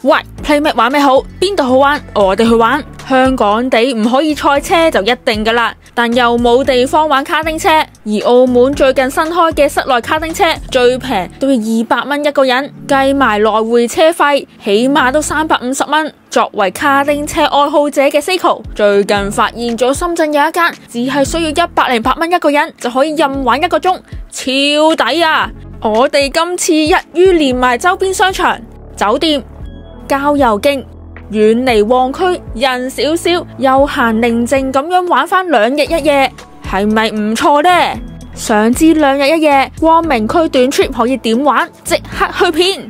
喂，Playmate玩咩好？邊度好玩？我哋去玩。香港地唔可以賽車就一定噶啦，但又冇地方玩卡丁車。而澳門最近新開嘅室內卡丁車最平都要200蚊一個人，計埋來回車費，起碼都350蚊。作為卡丁車愛好者嘅 Seiko， 最近發現咗深圳有一間，只係需要108蚊一個人就可以任玩1個鐘，超抵啊！我哋今次一於連埋周邊商場、酒店、郊遊徑，遠離旺區，人少少，悠閒寧靜咁樣玩返2日1夜，係咪唔錯呢？想知2日1夜光明區短 trip 可以點玩？即刻去片！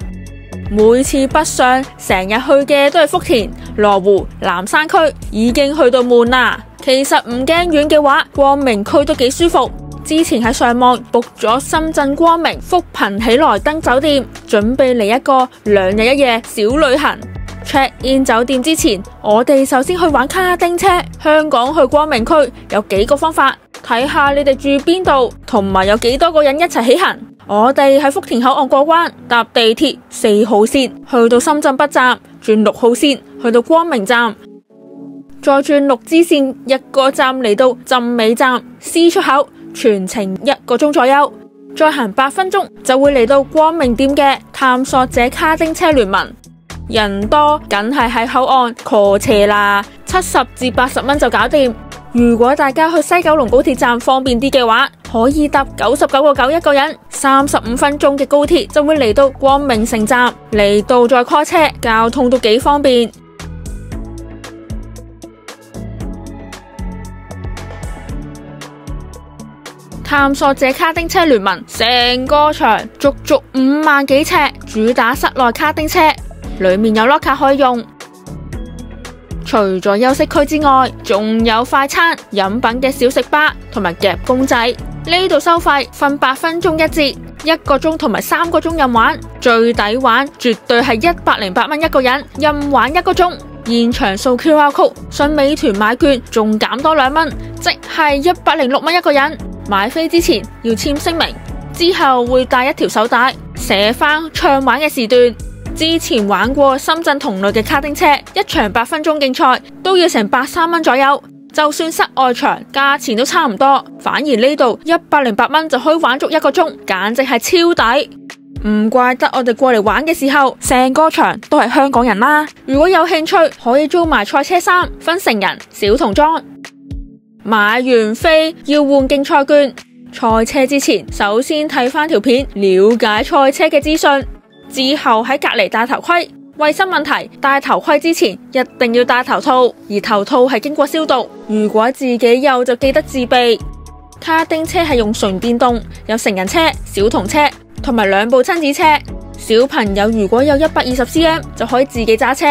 每次北上成日去嘅都係福田、羅湖、南山區，已經去到悶啦。其實唔驚遠嘅話，光明區都幾舒服。之前喺上網 book 咗深圳光明福朋喜來登酒店，準備嚟一個2日1夜小旅行。check in 酒店之前，我哋首先去玩卡丁車。香港去光明區有幾個方法，睇下你哋住邊度，同埋有幾多個人一齊起行。我哋喺福田口岸過關，搭地鐵4號線去到深圳北站，轉6號線去到光明站，再轉6支線1個站嚟到浸尾站 C 出口，全程1個鐘左右，再行8分鐘就會嚟到光明店嘅探索者卡丁車聯盟。人多梗係喺口岸 call 車啦，70至80蚊就搞掂。如果大家去西九龍高鐵站方便啲嘅話，可以搭99.9一個人，35分鐘嘅高鐵就會嚟到光明城站，嚟到再 call 車，交通都幾方便。探索者卡丁車聯盟成個場足足5萬幾尺，主打室內卡丁車，裏面有 locker 可以用。除咗休息區之外，仲有快餐、飲品嘅小食吧同埋夾公仔。呢度收費分8分鐘一節，1個鐘同埋3個鐘任玩，最抵玩絕對係108蚊一個人，任玩1個鐘。現場掃 QR code， 上美團買券仲減多2蚊，即係106蚊一個人。買飛之前要簽聲明，之後會帶一條手帶寫返暢玩嘅時段。之前玩過深圳同類嘅卡丁車，一場8分鐘競賽都要成83蚊左右，就算室外場價錢都差唔多，反而呢度108蚊就可以玩足1個鐘，簡直係超抵。唔怪得我哋過嚟玩嘅時候，成個場都係香港人啦。如果有興趣，可以租埋賽車衫，分成人、小童裝。買完飛要換競賽券，賽車之前首先睇返條片，了解賽車嘅資訊。之後喺隔籬戴頭盔，衛生問題，戴頭盔之前一定要戴頭套，而頭套係經過消毒。如果自己有就記得自備。卡丁車係用純電動，有成人車、小童車同埋2部親子車。小朋友如果有120cm 就可以自己揸車。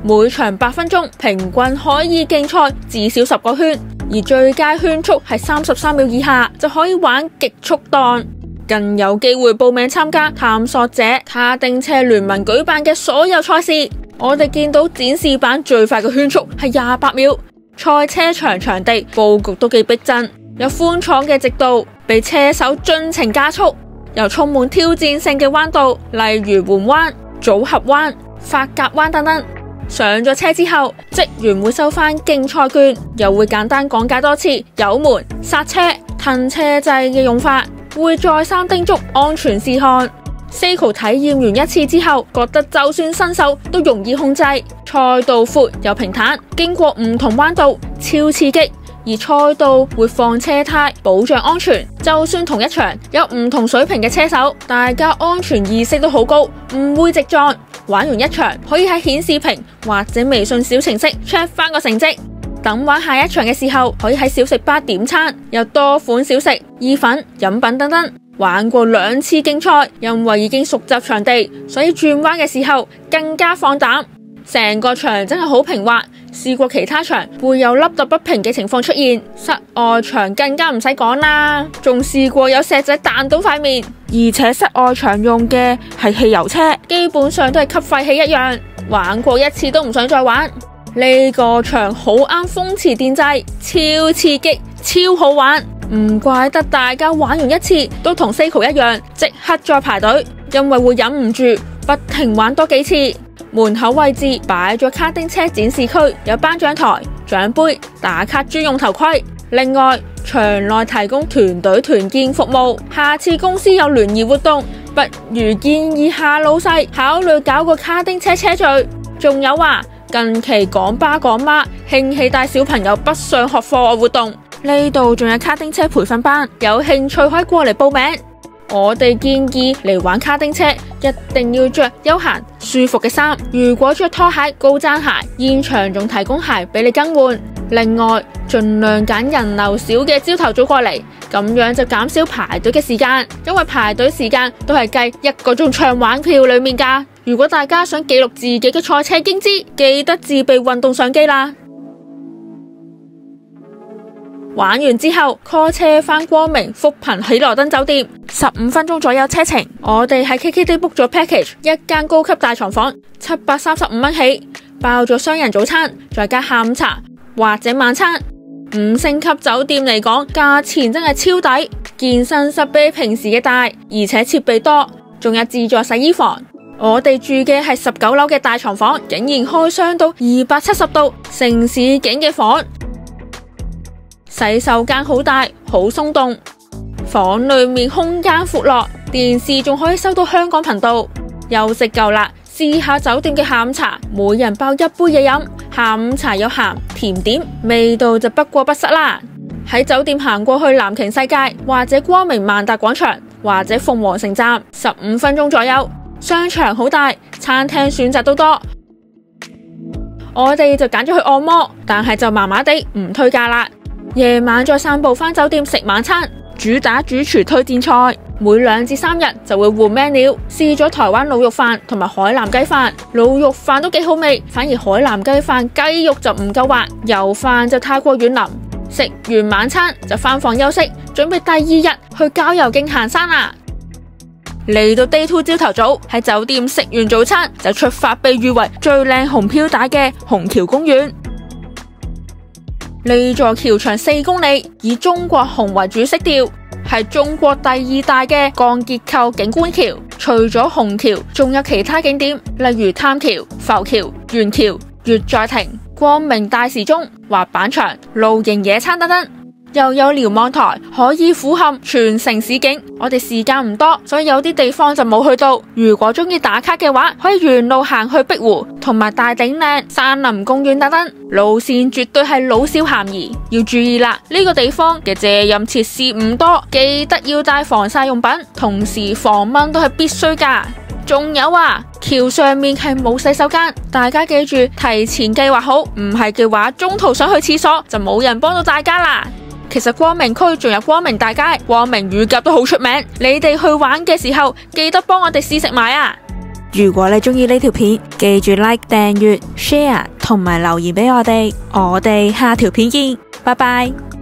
每場8分鐘，平均可以競賽至少10個圈，而最佳圈速係33秒以下就可以玩極速檔。更有機會報名參加探索者卡丁車聯盟舉辦嘅所有賽事。我哋見到展示板最快嘅圈速係28秒。賽車場地佈局都幾逼真，有寬敞嘅直道俾車手盡情加速，又充滿挑戰性嘅彎道，例如緩彎、組合彎、髮夾彎等等。上咗車之後，職員會收返競賽券，又會簡單講解多次油門、剎車、褪車掣嘅用法，會再三叮囑安全事項。Seiko 體驗完一次之後，覺得就算新手都容易控制。賽道闊又平坦，經過唔同彎道，超刺激。而賽道會放車胎，保障安全。就算同一場有唔同水平嘅車手，大家安全意識都好高，唔會直撞。玩完一場，可以喺顯示屏或者微信小程式 check 返個成績。等玩下一場嘅時候，可以喺小食吧點餐，有多款小食、意粉、飲品等等。玩過2次競賽，因為已經熟習場地，所以轉彎嘅時候更加放膽。成個場真係好平滑，試過其他場會有凹凸不平嘅情況出現，室外場更加唔使講啦，仲試過有石仔彈到塊面。而且室外場用嘅係汽油車，基本上都係吸廢氣一樣，玩過1次都唔想再玩。呢個場好啱風馳電掣，超刺激，超好玩。唔怪得大家玩完1次都同 Seiko 一樣，即刻再排隊，因為會忍唔住不停玩多幾次。門口位置擺咗卡丁車展示區，有頒獎台、獎杯、打卡專用頭盔。另外，場內提供團隊團建服務。下次公司有聯誼活動，不如建議下老細考慮搞個卡丁車車聚。仲有近期港爸港媽興起帶小朋友北上學課外活動，呢度仲有卡丁車培訓班，有興趣可以過嚟報名。我哋建議嚟玩卡丁車一定要着休閒舒服嘅衫，如果着拖鞋、高踭鞋，現場仲提供鞋俾你更換。另外，盡量揀人流少嘅朝頭早過嚟，咁樣就減少排隊嘅時間，因為排隊時間都係計1個鐘唱玩票裏面㗎。如果大家想記錄自己嘅賽車經知，記得自備運動相機啦。玩完之後 call 車返光明福朋喜來登酒店，15分鐘左右車程。我哋喺 KKday book 咗 package， 一間高級大床房735蚊起，包咗雙人早餐，再加下午茶或者晚餐。5星級酒店嚟講，價錢真係超抵。健身室比平時嘅大，而且設備多，仲有自助洗衣房。我哋住嘅係19樓嘅大床房，竟然開箱到270度城市景嘅房。洗手間好大，好鬆動，房裏面空間闊落，電視仲可以收到香港頻道。休息夠啦，試下酒店嘅下午茶，每人包一杯嘢飲。下午茶有鹹甜點，味道就不過不失啦。喺酒店行過去藍鯨世界，或者光明萬達廣場，或者鳳凰城站，15分鐘左右。商場好大，餐廳選擇都多。我哋就揀咗去按摩，但係就麻麻地，唔推介啦。夜晚再散步返酒店食晚餐，主打主廚推薦菜，每2至3日就會換 menu。試咗台灣滷肉飯同埋海南雞飯，滷肉飯都幾好味，反而海南雞飯雞肉就唔夠滑，油飯就太過軟腍。食完晚餐就返房休息，準備第2日去郊遊徑行山啦。嚟到 Day 2朝頭早，喺酒店食完早餐就出發被譽為最靚紅飄帶嘅紅橋公園。呢座橋長4公里，以中國紅為主色調，係中國第2大嘅鋼結構景觀橋。除咗紅橋，仲有其他景點，例如探橋、浮橋、圓橋、月在亭、光明大時鐘、滑板場、露營野餐等等。又有瞭望台，可以俯瞰全城市景。我哋時間唔多，所以有啲地方就冇去到。如果中意打卡嘅話，可以沿路行去碧湖同埋大頂嶺、山林公園等等。路線絕對係老少咸宜。要注意啦，呢個地方嘅遮陰設施唔多，記得要帶防曬用品，同時防蚊都係必須㗎。仲有橋上面係冇洗手間，大家記住提前計劃好，唔係嘅話中途想去廁所就冇人幫到大家啦。其實光明區仲有光明大街、光明乳鴿都好出名，你哋去玩嘅時候記得幫我哋試食埋啊！如果你中意呢條片，記住 like、訂閱、share 同埋留言俾我哋下條片見，拜拜。